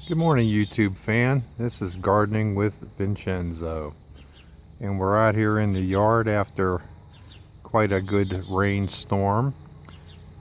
Good morning, YouTube fan. This is Gardening with Vincenzo. And we're out here in the yard after quite a good rainstorm.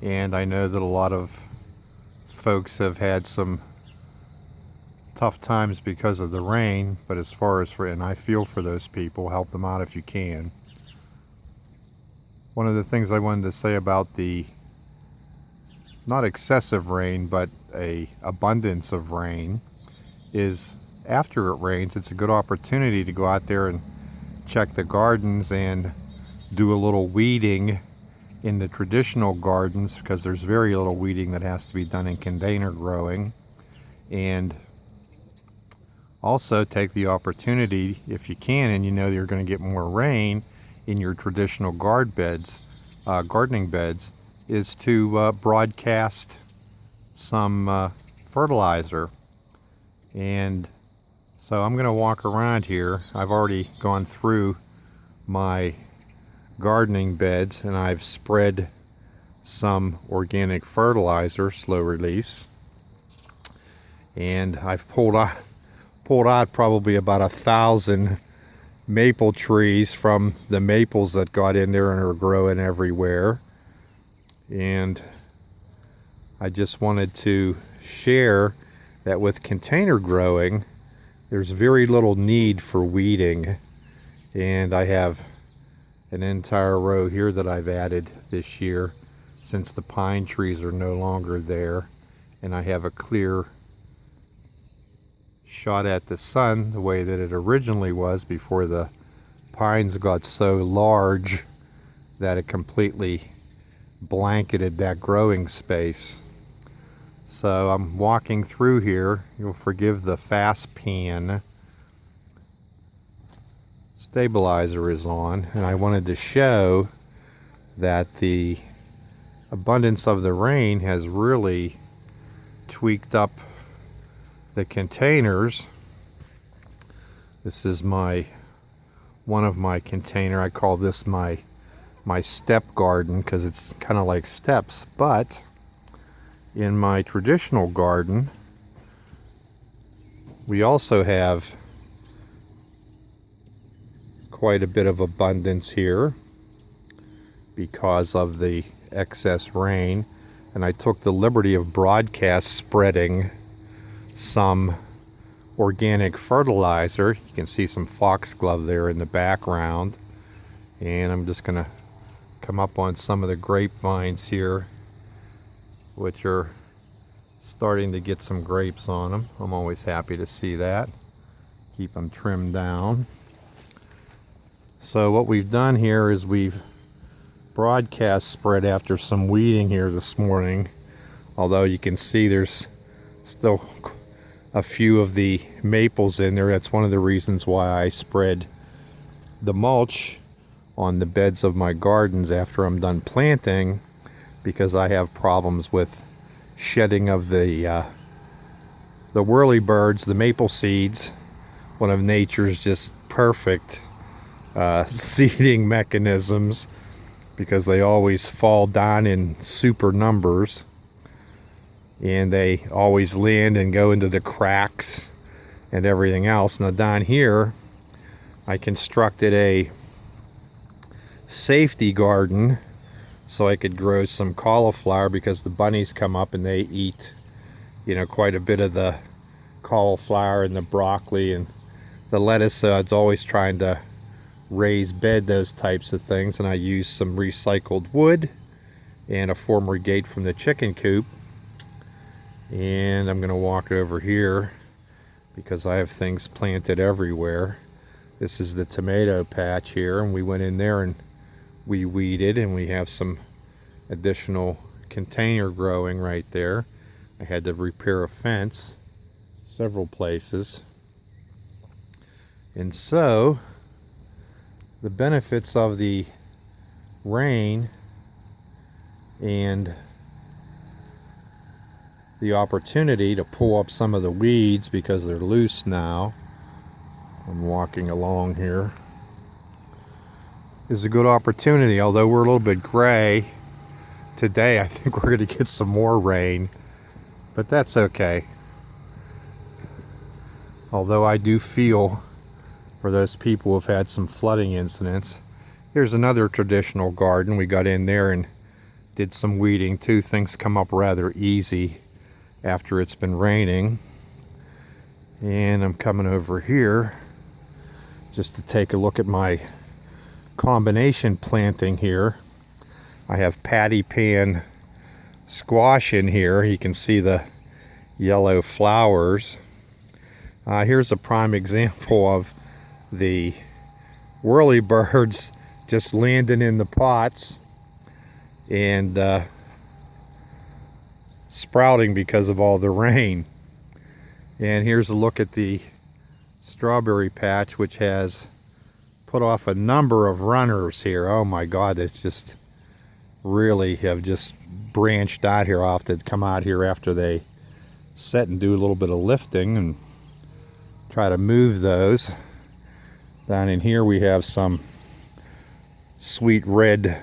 And I know that a lot of folks have had some tough times because of the rain, but as far as and I feel for those people, help them out if you can. One of the things I wanted to say about the not excessive rain, but a abundance of rain, is after it rains, it's a good opportunity to go out there and check the gardens and do a little weeding in the traditional gardens, because there's very little weeding that has to be done in container growing. And also take the opportunity, if you can, and you know you're going to get more rain in your traditional gardening beds, is to broadcast some fertilizer. And so I'm going to walk around here. I've already gone through my gardening beds and I've spread some organic fertilizer, slow release, and I've pulled out probably about 1,000 maple trees from the maples that got in there and are growing everywhere. And I just wanted to share that with container growing, there's very little need for weeding. And I have an entire row here that I've added this year since the pine trees are no longer there. And I have a clear shot at the sun the way that it originally was before the pines got so large that it completely blanketed that growing space. So I'm walking through here. You'll forgive the fast pan. Stabilizer is on, and I wanted to show that the abundance of the rain has really tweaked up the containers. This is one of my container. I call this my step garden because it's kind of like steps. But in my traditional garden, we also have quite a bit of abundance here because of the excess rain. And I took the liberty of broadcast spreading some organic fertilizer. You can see some foxglove there in the background. And I'm just going to come up on some of the grapevines here, which are starting to get some grapes on them. I'm always happy to see that. Keep them trimmed down. So what we've done here is we've broadcast spread after some weeding here this morning. Although you can see there's still a few of the maples in there. That's one of the reasons why I spread the mulch on the beds of my gardens after I'm done planting, because I have problems with shedding of the whirlybirds, the maple seeds, one of nature's just perfect seeding mechanisms, because they always fall down in super numbers and they always land and go into the cracks and everything else. Now down here I constructed a safety garden so I could grow some cauliflower, because the bunnies come up and they eat, quite a bit of the cauliflower and the broccoli and the lettuce. So it's always trying to raised bed those types of things. And I used some recycled wood and a former gate from the chicken coop. And I'm going to walk over here because I have things planted everywhere. This is the tomato patch here, and we went in there and we weeded, and we have some additional container growing right there. I had to repair a fence several places. And so the benefits of the rain and the opportunity to pull up some of the weeds because they're loose now, I'm walking along here, is a good opportunity. Although we're a little bit gray today, I think we're going to get some more rain, but that's okay. Although I do feel for those people who have had some flooding incidents. Here's another traditional garden. We got in there and did some weeding too. Things come up rather easy after it's been raining. And I'm coming over here just to take a look at my combination planting here. I have patty pan squash in here. You can see the yellow flowers. Here's a prime example of the whirlybirds just landing in the pots and sprouting because of all the rain. And here's a look at the strawberry patch, which has put off a number of runners here. Oh my God, it's just really have just branched out here. I'll have to come out here after they set and do a little bit of lifting and try to move those. Down in here we have some sweet red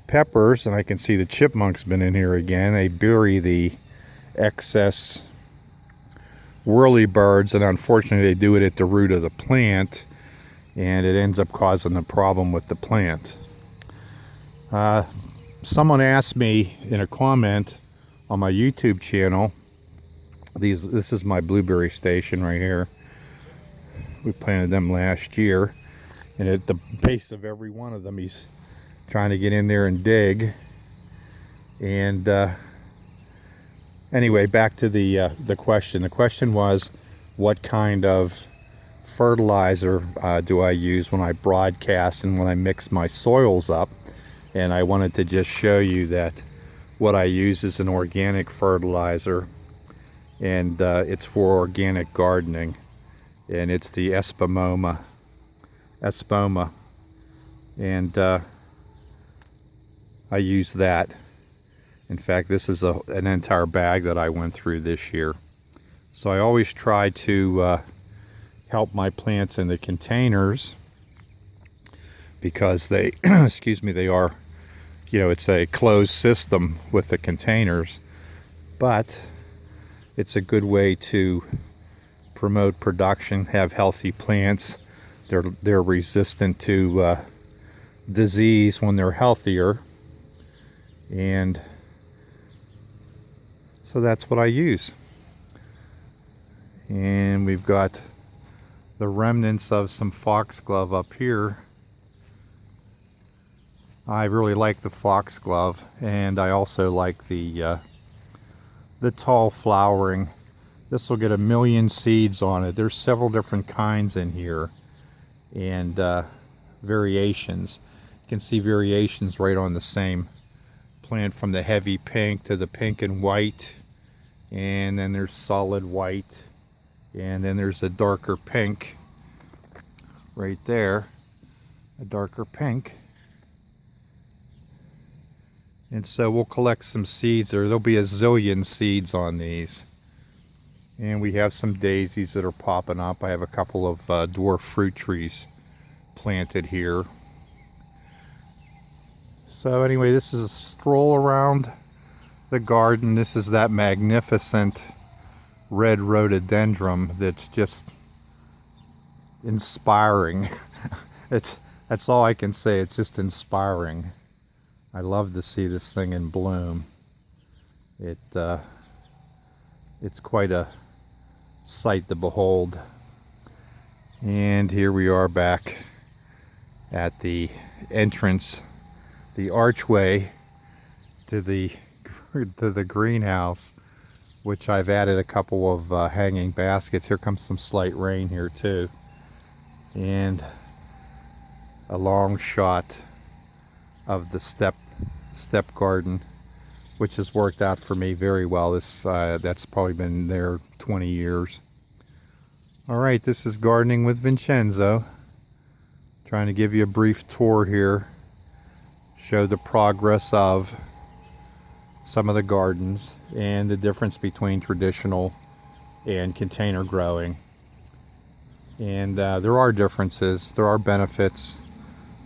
peppers, and I can see the chipmunks been in here again. They bury the excess whirlybirds, and unfortunately they do it at the root of the plant, and it ends up causing a problem with the plant. Someone asked me in a comment on my YouTube channel, this is my blueberry station right here. We planted them last year, and at the base of every one of them he's trying to get in there and dig. And anyway, back to the question. The question was, what kind of fertilizer do I use when I broadcast and when I mix my soils up? And I wanted to just show you that what I use is an organic fertilizer, and it's for organic gardening, and it's the Espoma, and I use that. In fact, this is an entire bag that I went through this year. So I always try to help my plants in the containers, because they excuse me, they are, it's a closed system with the containers, but it's a good way to promote production, have healthy plants. They're resistant to disease when they're healthier, and so that's what I use. And we've got the remnants of some foxglove up here. I really like the foxglove, and I also like the tall flowering. This will get 1 million seeds on it. There's several different kinds in here, and variations. You can see variations right on the same plant, from the heavy pink to the pink and white, and then there's solid white, and then there's a darker pink right there, a darker pink. And so we'll collect some seeds, or there'll be a zillion seeds on these. And we have some daisies that are popping up. I have a couple of dwarf fruit trees planted here. So anyway, this is a stroll around the garden. This is that magnificent red rhododendron that's just inspiring. That's all I can say. It's just inspiring. I love to see this thing in bloom. It's quite a sight to behold. And here we are back at the entrance, the archway to the greenhouse, which I've added a couple of hanging baskets. Here comes some slight rain here too, and a long shot of the step garden, which has worked out for me very well. That's probably been there 20 years. All right, this is Gardening with Vincenzo. Trying to give you a brief tour here, show the progress of some of the gardens and the difference between traditional and container growing. And there are differences, there are benefits.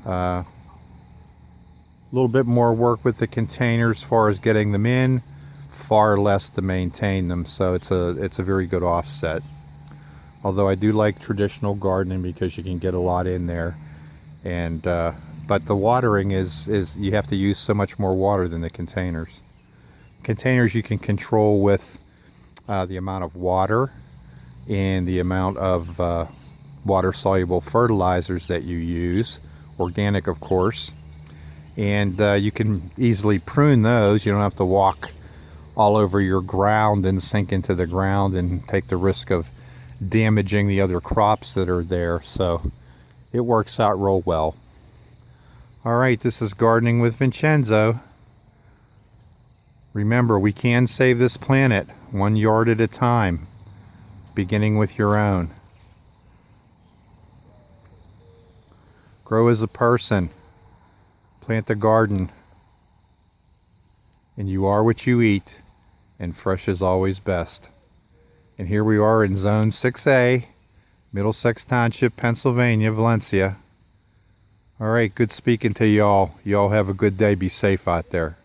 A little bit more work with the containers as far as getting them in, far less to maintain them, so it's a very good offset. Although I do like traditional gardening because you can get a lot in there. And but the watering is you have to use so much more water than the containers. Containers you can control with the amount of water and the amount of water-soluble fertilizers that you use, organic of course. And you can easily prune those. You don't have to walk all over your ground and sink into the ground and take the risk of damaging the other crops that are there. So it works out real well. All right, this is Gardening with Vincenzo. Remember, we can save this planet 1 yard at a time, beginning with your own. Grow as a person. Plant a garden. And you are what you eat, and fresh is always best. And here we are in Zone 6A, Middlesex Township, Pennsylvania, Valencia. All right, good speaking to y'all. Y'all have a good day. Be safe out there.